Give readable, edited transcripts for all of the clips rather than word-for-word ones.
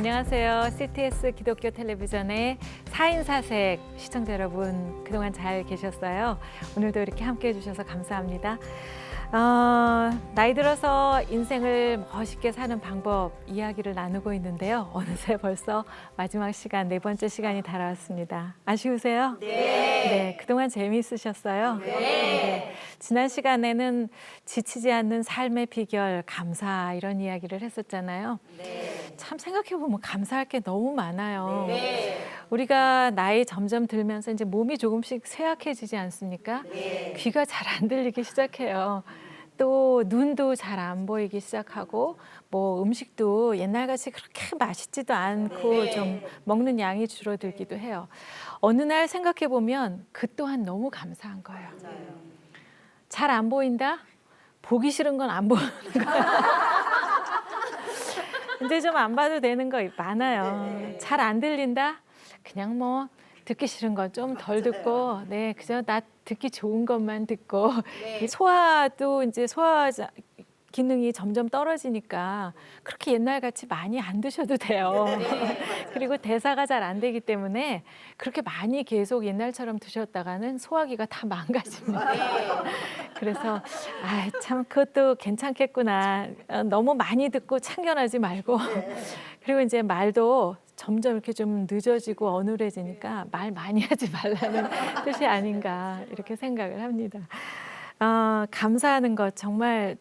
안녕하세요. CTS 기독교 텔레비전의 4인 4색 시청자 여러분, 그동안 잘 계셨어요? 오늘도 이렇게 함께 해주셔서 감사합니다. 나이 들어서 인생을 멋있게 사는 방법 이야기를 나누고 있는데요. 어느새 벌써 마지막 시간, 네 번째 시간이 달아왔습니다. 아쉬우세요? 네. 그동안 재미있으셨어요? 네. 지난 시간에는 지치지 않는 삶의 비결, 감사 이런 이야기를 했었잖아요. 참 생각해보면 감사할 게 너무 많아요. 우리가 나이 점점 들면서 이제 몸이 조금씩 쇠약해지지 않습니까? 귀가 잘 안 들리기 시작해요. 또 눈도 잘 안 보이기 시작하고 뭐 음식도 옛날같이 그렇게 맛있지도 않고 좀 먹는 양이 줄어들기도 해요. 어느 날 생각해 보면 그 또한 너무 감사한 거예요. 잘 안 보인다? 보기 싫은 건 안 보는 거예요. 이제 좀 안 봐도 되는 거 많아요. 잘 안 들린다? 그냥 뭐 듣기 싫은 건 좀 덜 듣고, 네, 그저 나 듣기 좋은 것만 듣고, 소화도 이제 소화 기능이 점점 떨어지니까 그렇게 옛날같이 많이 안 드셔도 돼요. 그리고 대사가 잘 안 되기 때문에 그렇게 많이 계속 옛날처럼 드셨다가는 소화기가 다 망가집니다. 그래서 참 그것도 괜찮겠구나. 너무 많이 듣고 참견하지 말고. 그리고 이제 말도 점점 이렇게 좀 늦어지고 어눌해지니까 말 많이 하지 말라는 뜻이 아닌가 이렇게 생각을 합니다. 감사하는 것 정말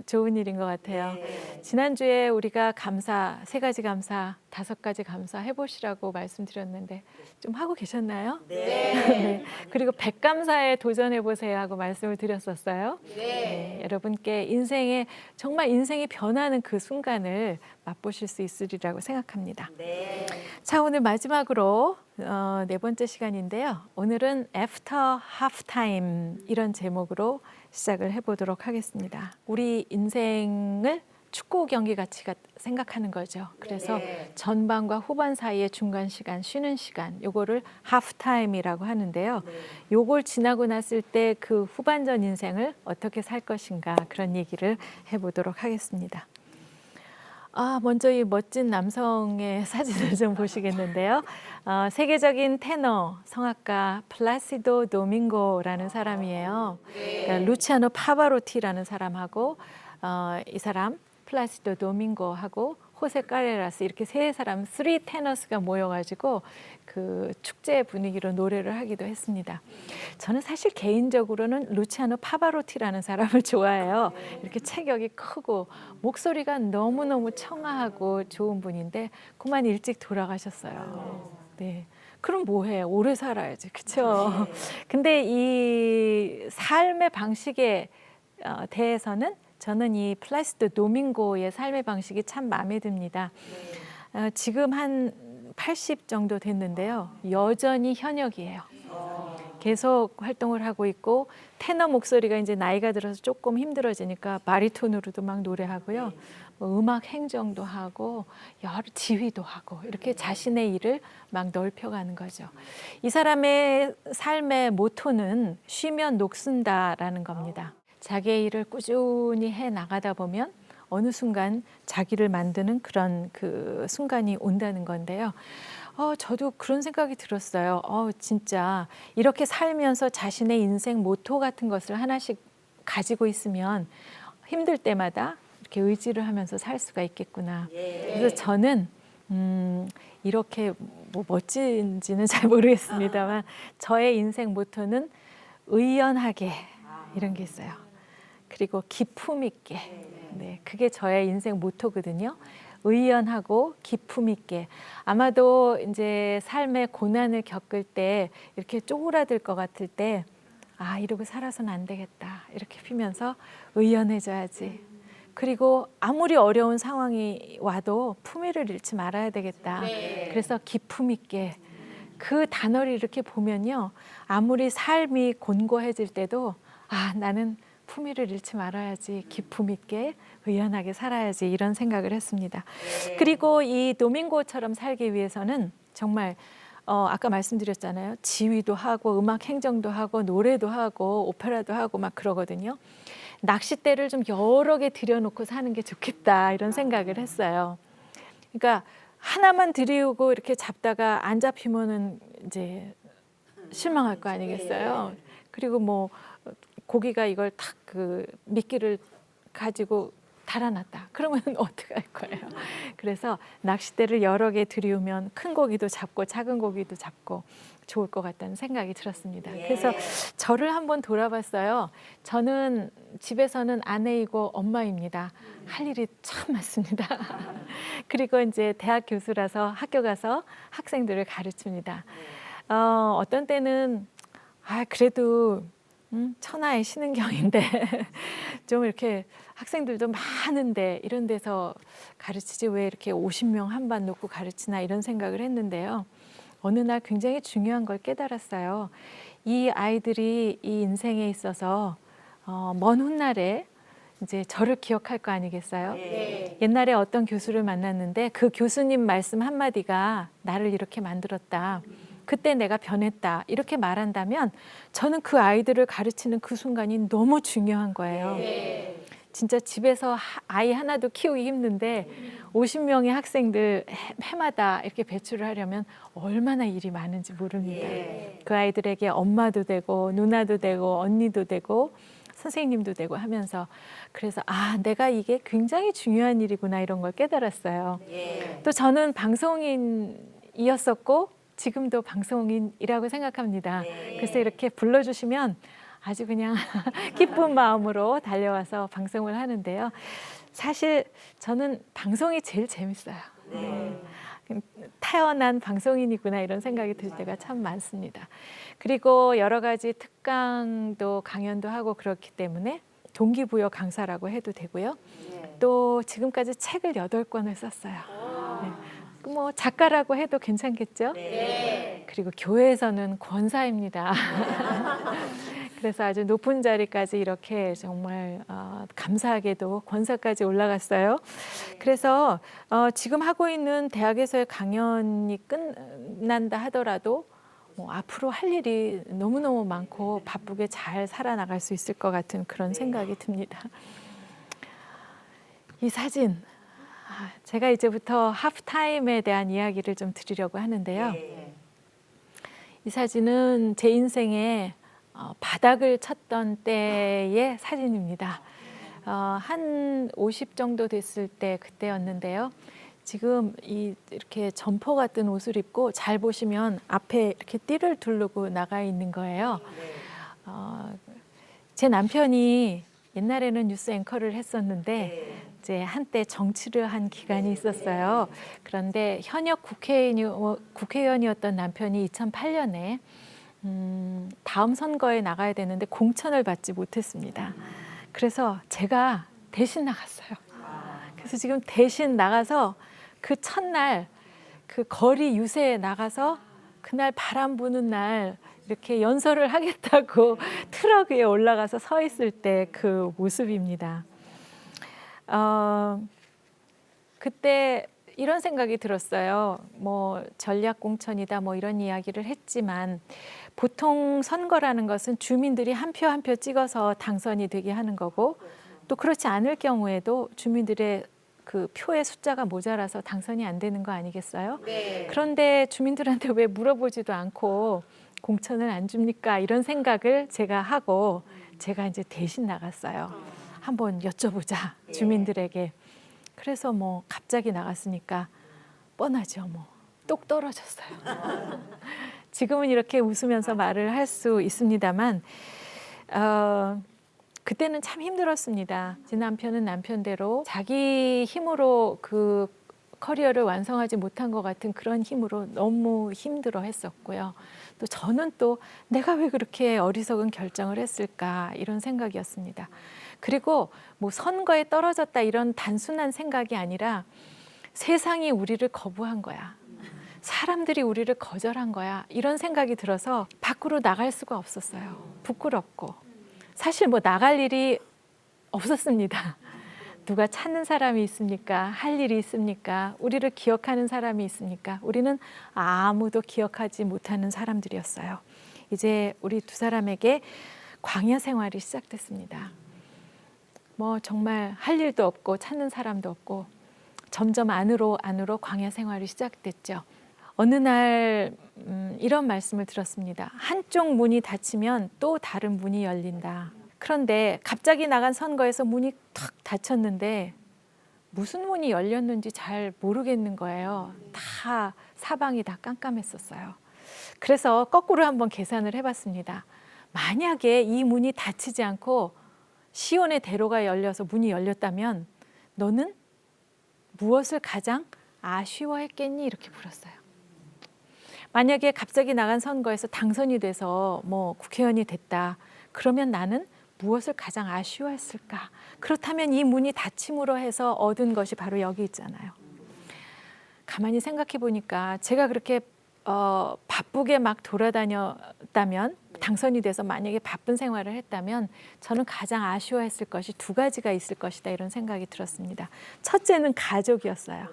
좋은 일인 것 같아요. 지난주에 우리가 감사, 3가지 감사, 5가지 감사 해보시라고 말씀드렸는데 좀 하고 계셨나요? 네. 그리고 100감사에 도전해보세요 하고 말씀을 드렸었어요. 네. 여러분께 정말 인생이 변하는 그 순간을 맛보실 수 있으리라고 생각합니다. 자, 오늘 마지막으로 4번째 시간인데요. 오늘은 After Halftime 이런 제목으로 시작을 해보도록 하겠습니다. 우리 인생을 축구 경기 같이 생각하는 거죠. 그래서 전반과 후반 사이의 중간 시간, 쉬는 시간, 요거를 하프타임이라고 하는데요. 요걸 지나고 났을 때 그 후반전 인생을 어떻게 살 것인가 그런 얘기를 해보도록 하겠습니다. 먼저 이 멋진 남성의 사진을 좀 보시겠는데요. 세계적인 테너, 성악가 플라시도 도밍고라는 사람이에요. 그러니까 루치아노 파바로티라는 사람하고 이 사람 플라시도 도밍고하고 호세 카레라스 이렇게 3사람, 3 테너스가 모여가지고 그 축제 분위기로 노래를 하기도 했습니다. 저는 사실 개인적으로는 루치아노 파바로티라는 사람을 좋아해요. 이렇게 체격이 크고 목소리가 너무너무 청아하고 좋은 분인데 그만 일찍 돌아가셨어요. 네. 그럼 뭐해? 오래 살아야지. 그렇죠? 근데 이 삶의 방식에 대해서는 저는 이 플라시도 도밍고의 삶의 방식이 참 마음에 듭니다. 지금 한 80 정도 됐는데요. 여전히 현역이에요. 계속 활동을 하고 있고 테너 목소리가 이제 나이가 들어서 조금 힘들어지니까 바리톤으로도 막 노래하고요. 뭐 음악 행정도 하고 여러 지휘도 하고 이렇게 자신의 일을 막 넓혀가는 거죠. 이 사람의 삶의 모토는 쉬면 녹슨다라는 겁니다. 자기의 일을 꾸준히 해 나가다 보면 어느 순간 자기를 만드는 그런 그 순간이 온다는 건데요. 저도 그런 생각이 들었어요. 진짜 이렇게 살면서 자신의 인생 모토 같은 것을 하나씩 가지고 있으면 힘들 때마다 이렇게 의지를 하면서 살 수가 있겠구나. 그래서 저는 이렇게 뭐 멋진지는 잘 모르겠습니다만 저의 인생 모토는 의연하게 이런 게 있어요. 그리고 기품 있게. 네, 그게 저의 인생 모토거든요. 의연하고 기품 있게. 아마도 이제 삶의 고난을 겪을 때 이렇게 쪼그라들 것 같을 때 이러고 살아서는 안 되겠다. 이렇게 피면서 의연해져야지. 그리고 아무리 어려운 상황이 와도 품위를 잃지 말아야 되겠다. 그래서 기품 있게. 그 단어를 이렇게 보면요. 아무리 삶이 곤고해질 때도 나는 품위를 잃지 말아야지, 기품 있게 의연하게 살아야지 이런 생각을 했습니다. 그리고 이 도밍고처럼 살기 위해서는 정말 아까 말씀드렸잖아요. 지휘도 하고 음악 행정도 하고 노래도 하고 오페라도 하고 막 그러거든요. 낚싯대를 좀 여러 개 들여놓고 사는 게 좋겠다 이런 생각을 했어요. 그러니까 하나만 들이우고 이렇게 잡다가 안 잡히면은 이제 실망할 거 아니겠어요. 그리고 뭐 고기가 이걸 탁 그 미끼를 가지고 달아났다. 그러면 어떻게 할 거예요? 그래서 낚싯대를 여러 개 들이우면 큰 고기도 잡고 작은 고기도 잡고 좋을 것 같다는 생각이 들었습니다. 그래서 저를 한번 돌아봤어요. 저는 집에서는 아내이고 엄마입니다. 할 일이 참 많습니다. 그리고 이제 대학 교수라서 학교 가서 학생들을 가르칩니다. 어떤 때는 그래도 천하의 신은경인데 좀 이렇게 학생들도 많은데 이런 데서 가르치지 왜 이렇게 50명 한 반 놓고 가르치나 이런 생각을 했는데요. 어느 날 굉장히 중요한 걸 깨달았어요. 이 아이들이 이 인생에 있어서 먼 훗날에 이제 저를 기억할 거 아니겠어요? 옛날에 어떤 교수를 만났는데 그 교수님 말씀 한마디가 나를 이렇게 만들었다. 그때 내가 변했다. 이렇게 말한다면 저는 그 아이들을 가르치는 그 순간이 너무 중요한 거예요. 진짜 집에서 아이 하나도 키우기 힘든데 50명의 학생들 해마다 이렇게 배출을 하려면 얼마나 일이 많은지 모릅니다. 그 아이들에게 엄마도 되고 누나도 되고 언니도 되고 선생님도 되고 하면서 그래서 내가 이게 굉장히 중요한 일이구나 이런 걸 깨달았어요. 또 저는 방송인이었었고 지금도 방송인이라고 생각합니다. 그래서 이렇게 불러주시면 아주 그냥 기쁜 마음으로 달려와서 방송을 하는데요. 사실 저는 방송이 제일 재밌어요. 태어난 방송인이구나 이런 생각이 들 때가 참 많습니다. 그리고 여러 가지 특강도 강연도 하고 그렇기 때문에 동기부여 강사라고 해도 되고요. 또 지금까지 책을 8권을 썼어요. 뭐 작가라고 해도 괜찮겠죠? 그리고 교회에서는 권사입니다. 그래서 아주 높은 자리까지 이렇게 정말 감사하게도 권사까지 올라갔어요. 그래서 지금 하고 있는 대학에서의 강연이 끝난다 하더라도 뭐 앞으로 할 일이 너무너무 많고 바쁘게 잘 살아나갈 수 있을 것 같은 그런 생각이 듭니다. 이 사진, 제가 이제부터 하프타임에 대한 이야기를 좀 드리려고 하는데요. 이 사진은 제 인생에 바닥을 쳤던 때의 사진입니다. 한 50 정도 됐을 때 그때였는데요. 지금 이렇게 점퍼 같은 옷을 입고 잘 보시면 앞에 이렇게 띠를 두르고 나가 있는 거예요. 제 남편이 옛날에는 뉴스 앵커를 했었는데 이제 한때 정치를 한 기간이 있었어요. 그런데 현역 국회의원이었던 남편이 2008년에 다음 선거에 나가야 되는데 공천을 받지 못했습니다. 그래서 제가 대신 나갔어요. 그래서 지금 대신 나가서 그 첫날 그 거리 유세에 나가서 그날 바람 부는 날 이렇게 연설을 하겠다고 트럭 위에 올라가서 서 있을 때 그 모습입니다. 그때 이런 생각이 들었어요. 뭐 전략 공천이다 뭐 이런 이야기를 했지만 보통 선거라는 것은 주민들이 한 표 한 표 찍어서 당선이 되게 하는 거고 또 그렇지 않을 경우에도 주민들의 그 표의 숫자가 모자라서 당선이 안 되는 거 아니겠어요? 그런데 주민들한테 왜 물어보지도 않고 공천을 안 줍니까? 이런 생각을 제가 하고 제가 이제 대신 나갔어요. 한번 여쭤보자 주민들에게. 그래서 뭐 갑자기 나갔으니까 뻔하죠. 뭐 똑 떨어졌어요. 지금은 이렇게 웃으면서 말을 할 수 있습니다만 그때는 참 힘들었습니다. 제 남편은 남편대로 자기 힘으로 그 커리어를 완성하지 못한 것 같은 그런 힘으로 너무 힘들어 했었고요. 또 저는 또 내가 왜 그렇게 어리석은 결정을 했을까 이런 생각이었습니다. 그리고 뭐 선거에 떨어졌다 이런 단순한 생각이 아니라 세상이 우리를 거부한 거야. 사람들이 우리를 거절한 거야. 이런 생각이 들어서 밖으로 나갈 수가 없었어요. 부끄럽고. 사실 뭐 나갈 일이 없었습니다. 누가 찾는 사람이 있습니까? 할 일이 있습니까? 우리를 기억하는 사람이 있습니까? 우리는 아무도 기억하지 못하는 사람들이었어요. 이제 우리 두 사람에게 광야 생활이 시작됐습니다. 뭐 정말 할 일도 없고 찾는 사람도 없고 점점 안으로 광야 생활이 시작됐죠. 어느 날 이런 말씀을 들었습니다. 한쪽 문이 닫히면 또 다른 문이 열린다. 그런데 갑자기 나간 선거에서 문이 탁 닫혔는데 무슨 문이 열렸는지 잘 모르겠는 거예요. 다 사방이 다 깜깜했었어요. 그래서 거꾸로 한번 계산을 해봤습니다. 만약에 이 문이 닫히지 않고 시온의 대로가 열려서 문이 열렸다면 너는 무엇을 가장 아쉬워했겠니? 이렇게 물었어요. 만약에 갑자기 나간 선거에서 당선이 돼서 뭐 국회의원이 됐다. 그러면 나는 무엇을 가장 아쉬워했을까? 그렇다면 이 문이 닫힘으로 해서 얻은 것이 바로 여기 있잖아요. 가만히 생각해 보니까 제가 그렇게 바쁘게 막 돌아다녔다면, 당선이 돼서 만약에 바쁜 생활을 했다면 저는 가장 아쉬워했을 것이 두 가지가 있을 것이다, 이런 생각이 들었습니다. 첫째는 가족이었어요.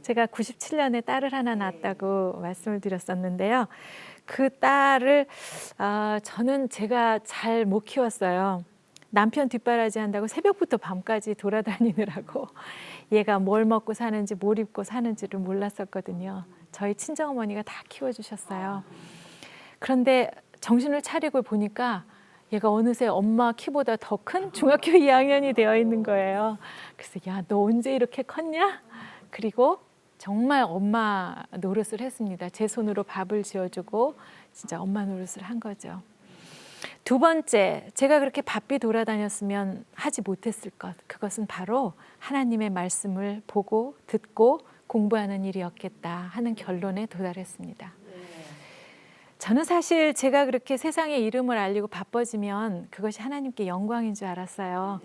제가 97년에 딸을 하나 낳았다고 말씀을 드렸었는데요. 그 딸을 저는 제가 잘 못 키웠어요. 남편 뒷바라지 한다고 새벽부터 밤까지 돌아다니느라고 얘가 뭘 먹고 사는지 뭘 입고 사는지를 몰랐었거든요. 저희 친정어머니가 다 키워주셨어요. 그런데 정신을 차리고 보니까 얘가 어느새 엄마 키보다 더 큰 중학교 2학년이 되어 있는 거예요. 그래서 야, 너 언제 이렇게 컸냐? 그리고 정말 엄마 노릇을 했습니다. 제 손으로 밥을 지어주고 진짜 엄마 노릇을 한 거죠. 두 번째, 제가 그렇게 바삐 돌아다녔으면 하지 못했을 것, 그것은 바로 하나님의 말씀을 보고 듣고 공부하는 일이었겠다 하는 결론에 도달했습니다. 저는 사실 제가 그렇게 세상의 이름을 알리고 바빠지면 그것이 하나님께 영광인 줄 알았어요.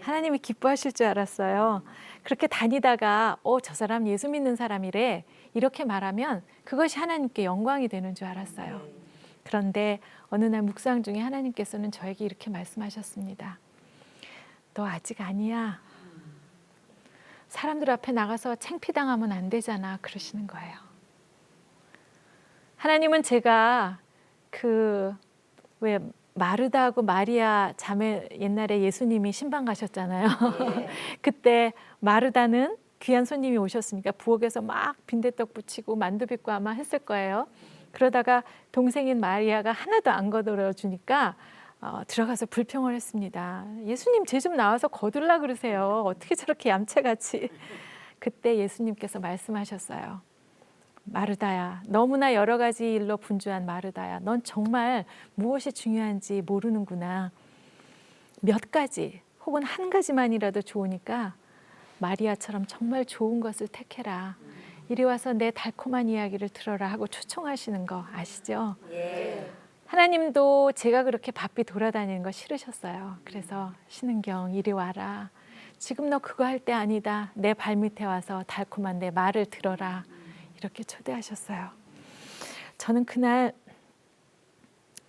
하나님이 기뻐하실 줄 알았어요. 그렇게 다니다가 저 사람 예수 믿는 사람이래 이렇게 말하면 그것이 하나님께 영광이 되는 줄 알았어요. 그런데 어느 날 묵상 중에 하나님께서는 저에게 이렇게 말씀하셨습니다. 너 아직 아니야. 사람들 앞에 나가서 창피당하면 안 되잖아, 그러시는 거예요. 하나님은 제가 왜 마르다하고 마리아 자매, 옛날에 예수님이 신방 가셨잖아요. 그때 마르다는 귀한 손님이 오셨으니까 부엌에서 막 빈대떡 부치고 만두 빚고 아마 했을 거예요. 그러다가 동생인 마리아가 하나도 안 거들어 주니까 들어가서 불평을 했습니다. 예수님 제 좀 나와서 거들라 그러세요. 어떻게 저렇게 얌체같이. 그때 예수님께서 말씀하셨어요. 마르다야, 너무나 여러 가지 일로 분주한 마르다야, 넌 정말 무엇이 중요한지 모르는구나. 몇 가지 혹은 한 가지만이라도 좋으니까 마리아처럼 정말 좋은 것을 택해라. 이리 와서 내 달콤한 이야기를 들어라 하고 초청하시는 거 아시죠? 하나님도 제가 그렇게 바삐 돌아다니는 거 싫으셨어요. 그래서 신은경 이리 와라. 지금 너 그거 할 때 아니다. 내 발밑에 와서 달콤한 내 말을 들어라. 이렇게 초대하셨어요. 저는 그날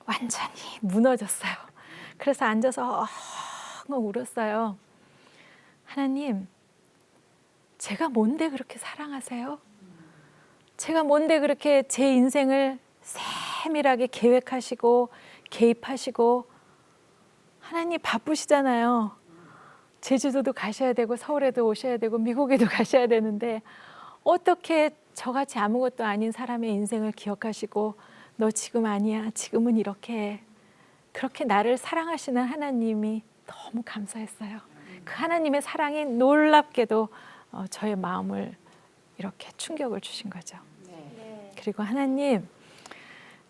완전히 무너졌어요. 그래서 앉아서 엉엉 울었어요. 하나님, 제가 뭔데 그렇게 사랑하세요? 제가 뭔데 그렇게 제 인생을 세밀하게 계획하시고 개입하시고, 하나님 바쁘시잖아요. 제주도도 가셔야 되고 서울에도 오셔야 되고 미국에도 가셔야 되는데 어떻게 저같이 아무것도 아닌 사람의 인생을 기억하시고 너 지금 아니야, 지금은 이렇게 해. 그렇게 나를 사랑하시는 하나님이 너무 감사했어요. 그 하나님의 사랑이 놀랍게도 저의 마음을 이렇게 충격을 주신 거죠. 그리고 하나님,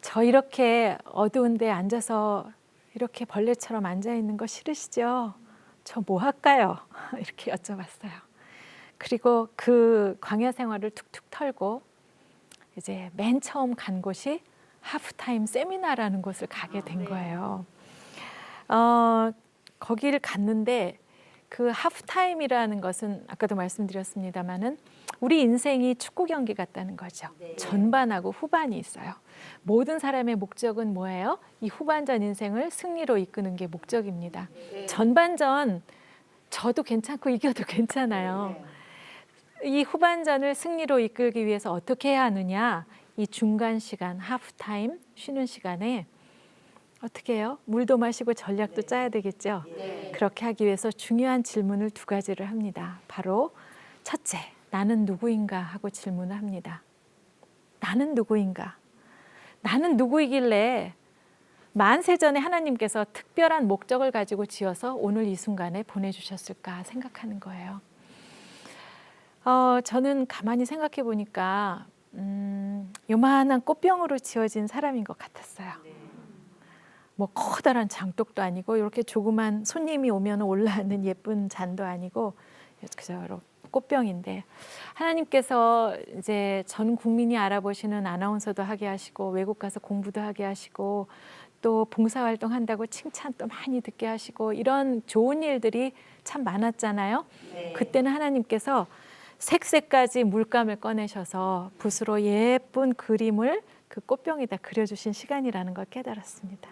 저 이렇게 어두운 데 앉아서 이렇게 벌레처럼 앉아있는 거 싫으시죠? 저 뭐 할까요? 이렇게 여쭤봤어요. 그리고 그 광야 생활을 툭툭 털고 이제 맨 처음 간 곳이 하프타임 세미나라는 곳을 가게 된 거예요. 거기를 갔는데 그 하프타임이라는 것은 아까도 말씀드렸습니다마는 우리 인생이 축구 경기 같다는 거죠. 전반하고 후반이 있어요. 모든 사람의 목적은 뭐예요? 이 후반전 인생을 승리로 이끄는 게 목적입니다. 전반전 져도 괜찮고 이겨도 괜찮아요. 이 후반전을 승리로 이끌기 위해서 어떻게 해야 하느냐? 이 중간 시간, 하프타임, 쉬는 시간에 어떻게 해요? 물도 마시고 전략도 짜야 되겠죠? 그렇게 하기 위해서 중요한 질문을 두 가지를 합니다. 바로 첫째, 나는 누구인가 하고 질문을 합니다. 나는 누구인가? 나는 누구이길래 만세전에 하나님께서 특별한 목적을 가지고 지어서 오늘 이 순간에 보내주셨을까 생각하는 거예요. 저는 가만히 생각해 보니까 요만한 꽃병으로 지어진 사람인 것 같았어요. 뭐 커다란 장독도 아니고 이렇게 조그만 손님이 오면 올라앉는 예쁜 잔도 아니고 그저 꽃병인데, 하나님께서 이제 전 국민이 알아보시는 아나운서도 하게 하시고 외국 가서 공부도 하게 하시고 또 봉사활동 한다고 칭찬 또 많이 듣게 하시고 이런 좋은 일들이 참 많았잖아요. 그때는 하나님께서 색색까지 물감을 꺼내셔서 붓으로 예쁜 그림을 그 꽃병에다 그려주신 시간이라는 걸 깨달았습니다.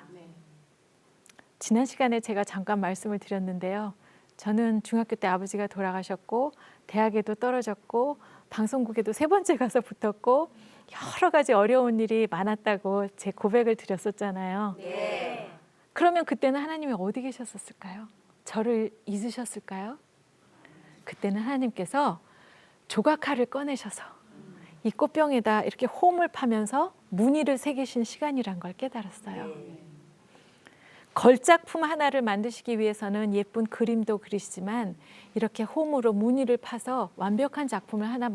지난 시간에 제가 잠깐 말씀을 드렸는데요. 저는 중학교 때 아버지가 돌아가셨고 대학에도 떨어졌고 방송국에도 3번째 가서 붙었고 여러 가지 어려운 일이 많았다고 제 고백을 드렸었잖아요. 그러면 그때는 하나님이 어디 계셨을까요? 저를 잊으셨을까요? 그때는 하나님께서 조각칼을 꺼내셔서 이 꽃병에다 이렇게 홈을 파면서 무늬를 새기신 시간이란 걸 깨달았어요. 걸작품 하나를 만드시기 위해서는 예쁜 그림도 그리시지만 이렇게 홈으로 무늬를 파서 완벽한 작품을 하나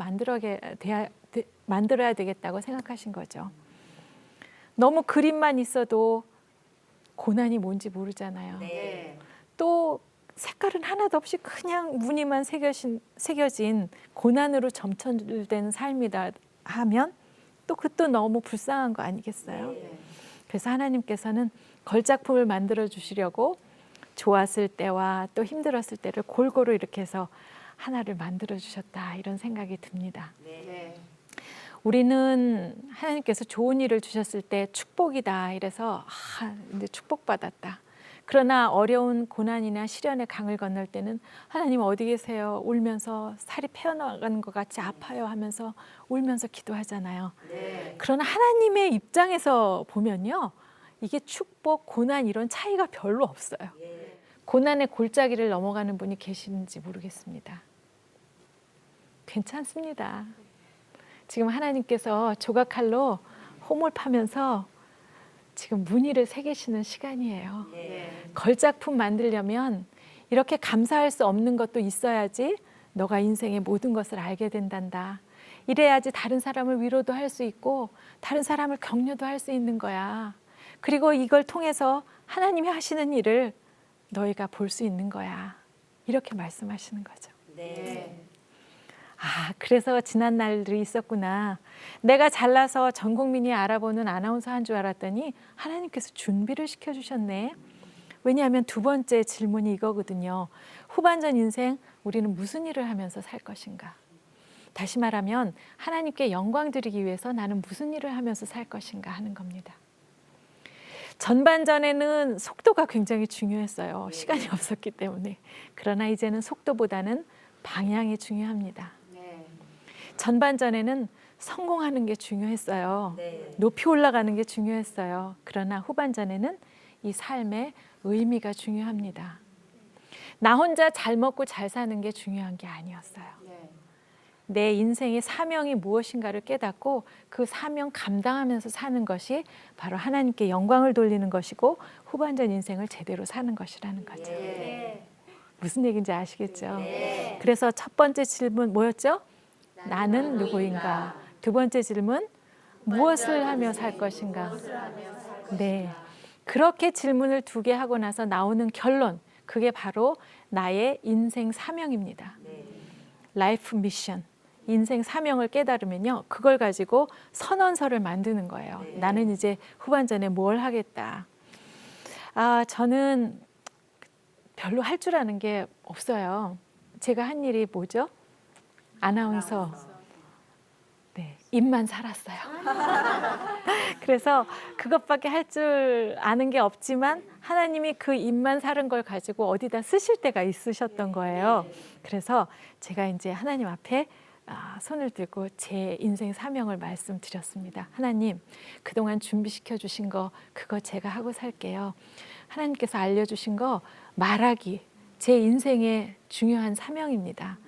만들어야 되겠다고 생각하신 거죠. 너무 그림만 있어도 고난이 뭔지 모르잖아요. 또 색깔은 하나도 없이 그냥 무늬만 새겨진 고난으로 점철된 삶이다 하면 또 그것도 너무 불쌍한 거 아니겠어요? 그래서 하나님께서는 걸작품을 만들어 주시려고 좋았을 때와 또 힘들었을 때를 골고루 이렇게 해서 하나를 만들어 주셨다, 이런 생각이 듭니다. 우리는 하나님께서 좋은 일을 주셨을 때 축복이다 이래서 이제 축복받았다. 그러나 어려운 고난이나 시련의 강을 건널 때는 하나님 어디 계세요? 울면서 살이 패어나가는 것 같이 아파요 하면서 울면서 기도하잖아요. 그러나 하나님의 입장에서 보면요, 이게 축복, 고난 이런 차이가 별로 없어요. 고난의 골짜기를 넘어가는 분이 계시는지 모르겠습니다. 괜찮습니다. 지금 하나님께서 조각칼로 홈을 파면서 지금 무늬를 새기시는 시간이에요. 걸작품 만들려면 이렇게 감사할 수 없는 것도 있어야지 너가 인생의 모든 것을 알게 된단다. 이래야지 다른 사람을 위로도 할 수 있고 다른 사람을 격려도 할 수 있는 거야. 그리고 이걸 통해서 하나님이 하시는 일을 너희가 볼 수 있는 거야. 이렇게 말씀하시는 거죠. 그래서 지난 날들이 있었구나. 내가 잘나서 전 국민이 알아보는 아나운서 한 줄 알았더니 하나님께서 준비를 시켜주셨네. 왜냐하면 두 번째 질문이 이거거든요. 후반전 인생 우리는 무슨 일을 하면서 살 것인가? 다시 말하면 하나님께 영광 드리기 위해서 나는 무슨 일을 하면서 살 것인가 하는 겁니다. 전반전에는 속도가 굉장히 중요했어요. 시간이 없었기 때문에. 그러나 이제는 속도보다는 방향이 중요합니다. 전반전에는 성공하는 게 중요했어요. 높이 올라가는 게 중요했어요. 그러나 후반전에는 이 삶의 의미가 중요합니다. 나 혼자 잘 먹고 잘 사는 게 중요한 게 아니었어요. 내 인생의 사명이 무엇인가를 깨닫고 그 사명 감당하면서 사는 것이 바로 하나님께 영광을 돌리는 것이고 후반전 인생을 제대로 사는 것이라는 거죠. 무슨 얘기인지 아시겠죠? 그래서 첫 번째 질문 뭐였죠? 나는 누구인가? 두 번째 질문, 무엇을 하며 살 것인가? 네, 그렇게 질문을 2개 하고 나서 나오는 결론, 그게 바로 나의 인생 사명입니다. 라이프 미션, 인생 사명을 깨달으면요, 그걸 가지고 선언서를 만드는 거예요. 나는 이제 후반전에 뭘 하겠다. 저는 별로 할 줄 아는 게 없어요. 제가 한 일이 뭐죠? 아나운서. 네, 입만 살았어요. 그래서 그것밖에 할 줄 아는 게 없지만 하나님이 그 입만 사른 걸 가지고 어디다 쓰실 때가 있으셨던 거예요. 그래서 제가 이제 하나님 앞에 손을 들고 제 인생 사명을 말씀드렸습니다. 하나님, 그동안 준비시켜 주신 거 그거 제가 하고 살게요. 하나님께서 알려주신 거 말하기, 제 인생의 중요한 사명입니다.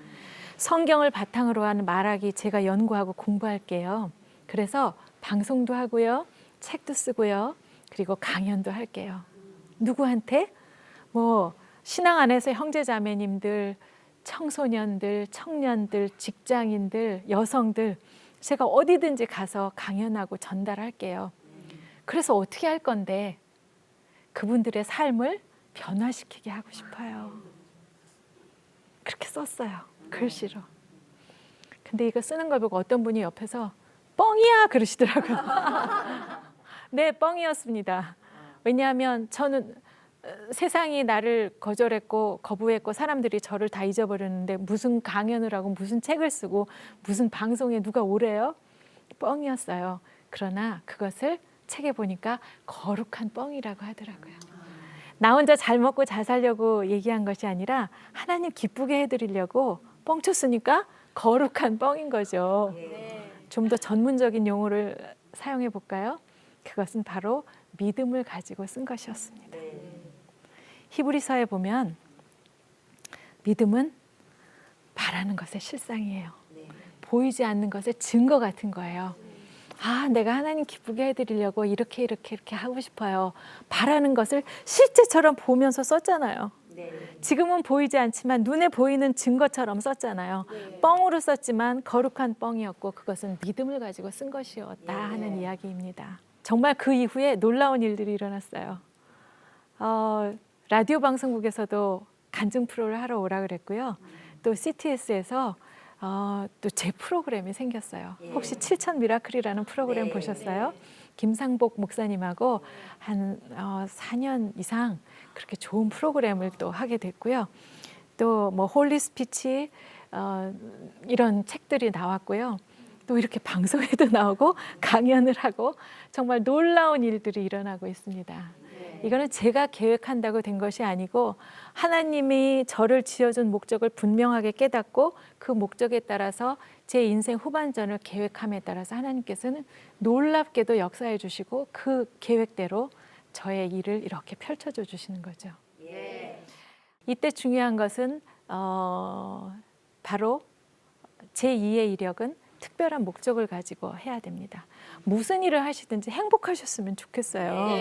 성경을 바탕으로 하는 말하기 제가 연구하고 공부할게요. 그래서 방송도 하고요. 책도 쓰고요. 그리고 강연도 할게요. 누구한테? 뭐 신앙 안에서 형제자매님들, 청소년들, 청년들, 직장인들, 여성들 제가 어디든지 가서 강연하고 전달할게요. 그래서 어떻게 할 건데 그분들의 삶을 변화시키게 하고 싶어요. 그렇게 썼어요. 글씨로. 근데 이거 쓰는 걸 보고 어떤 분이 옆에서 뻥이야 그러시더라고요. 네, 뻥이었습니다. 왜냐하면 저는 세상이 나를 거절했고 거부했고 사람들이 저를 다 잊어버렸는데 무슨 강연을 하고 무슨 책을 쓰고 무슨 방송에 누가 오래요? 뻥이었어요. 그러나 그것을 책에 보니까 거룩한 뻥이라고 하더라고요. 나 혼자 잘 먹고 잘 살려고 얘기한 것이 아니라 하나님 기쁘게 해드리려고 뻥쳤으니까 거룩한 뻥인 거죠. 좀 더 전문적인 용어를 사용해 볼까요? 그것은 바로 믿음을 가지고 쓴 것이었습니다. 히브리서에 보면 믿음은 바라는 것의 실상이에요. 보이지 않는 것의 증거 같은 거예요. 아, 내가 하나님 기쁘게 해드리려고 이렇게 하고 싶어요. 바라는 것을 실제처럼 보면서 썼잖아요. 지금은 보이지 않지만 눈에 보이는 증거처럼 썼잖아요. 뻥으로 썼지만 거룩한 뻥이었고 그것은 믿음을 가지고 쓴 것이었다 하는 이야기입니다. 정말 그 이후에 놀라운 일들이 일어났어요. 라디오 방송국에서도 간증 프로를 하러 오라 그랬고요. 또 CTS에서 또 제 프로그램이 생겼어요. 혹시 7천 미라클이라는 프로그램 보셨어요? 김상복 목사님하고 한 4년 이상 그렇게 좋은 프로그램을 또 하게 됐고요. 또 뭐 홀리 스피치 이런 책들이 나왔고요. 또 이렇게 방송에도 나오고 강연을 하고 정말 놀라운 일들이 일어나고 있습니다. 이거는 제가 계획한다고 된 것이 아니고 하나님이 저를 지어준 목적을 분명하게 깨닫고 그 목적에 따라서 제 인생 후반전을 계획함에 따라서 하나님께서는 놀랍게도 역사해 주시고 그 계획대로 저의 일을 이렇게 펼쳐줘 주시는 거죠. 이때 중요한 것은 바로 제2의 이력은 특별한 목적을 가지고 해야 됩니다. 무슨 일을 하시든지 행복하셨으면 좋겠어요.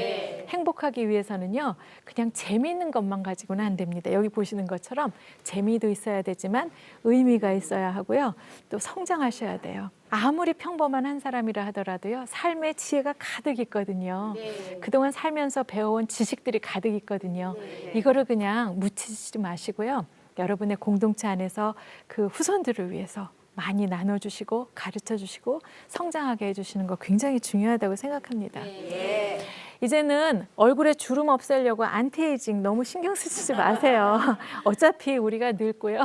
행복하기 위해서는요, 그냥 재미있는 것만 가지고는 안 됩니다. 여기 보시는 것처럼 재미도 있어야 되지만 의미가 있어야 하고요. 또 성장하셔야 돼요. 아무리 평범한 한 사람이라 하더라도요, 삶의 지혜가 가득 있거든요. 그동안 살면서 배워온 지식들이 가득 있거든요. 이거를 그냥 묻히지 마시고요. 여러분의 공동체 안에서 그 후손들을 위해서 많이 나눠주시고 가르쳐주시고 성장하게 해주시는 거 굉장히 중요하다고 생각합니다. 이제는 얼굴에 주름 없애려고 안티에이징 너무 신경 쓰지 마세요. 어차피 우리가 늙고요.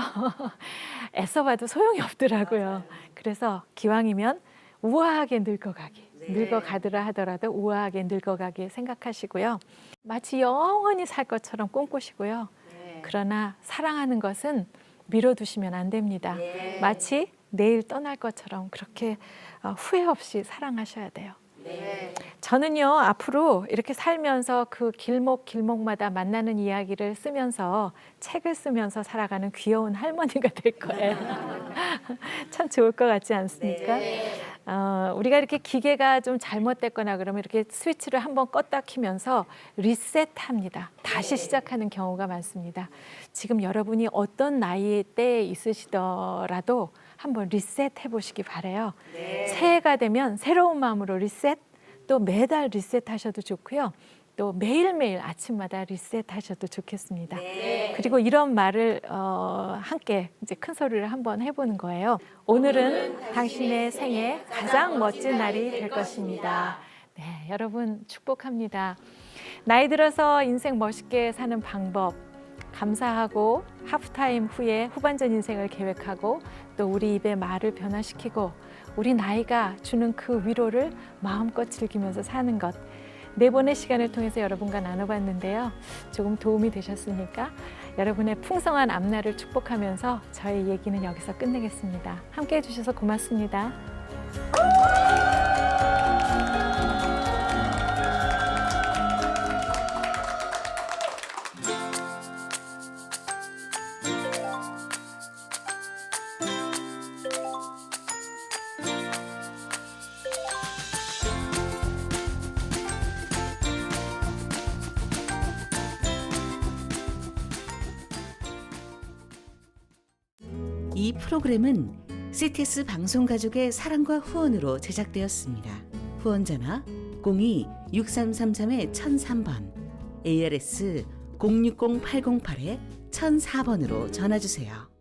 애써봐도 소용이 없더라고요. 그래서 기왕이면 우아하게 늙어가기. 늙어가더라 하더라도 우아하게 늙어가기 생각하시고요. 마치 영원히 살 것처럼 꿈꾸시고요. 그러나 사랑하는 것은 미뤄두시면 안 됩니다. 마치 내일 떠날 것처럼 그렇게 후회 없이 사랑하셔야 돼요. 저는요, 앞으로 이렇게 살면서 그 길목마다 만나는 이야기를 쓰면서 책을 쓰면서 살아가는 귀여운 할머니가 될 거예요. 참 좋을 것 같지 않습니까? 우리가 이렇게 기계가 좀 잘못됐거나 그러면 이렇게 스위치를 한번 껐다 키면서 리셋합니다. 다시 시작하는 경우가 많습니다. 지금 여러분이 어떤 나이 때에 있으시더라도 한번 리셋해 보시기 바라요. 새해가 되면 새로운 마음으로 리셋, 또 매달 리셋하셔도 좋고요. 또 매일매일 아침마다 리셋하셔도 좋겠습니다. 그리고 이런 말을 함께 이제 큰 소리를 한번 해보는 거예요. 오늘은 당신의 생애 가장 멋진 날이 될 것입니다. 네, 여러분 축복합니다. 나이 들어서 인생 멋있게 사는 방법 감사하고 하프타임 후에 후반전 인생을 계획하고 또 우리 입의 말을 변화시키고 우리 나이가 주는 그 위로를 마음껏 즐기면서 사는 것. 4번의 시간을 통해서 여러분과 나눠봤는데요. 조금 도움이 되셨습니까? 여러분의 풍성한 앞날을 축복하면서 저의 얘기는 여기서 끝내겠습니다. 함께해 주셔서 고맙습니다. 이 프로그램은 CTS 방송가족의 사랑과 후원으로 제작되었습니다. 후원 전화 02-6333-1003번, ARS 060-808-1004번으로 전화주세요.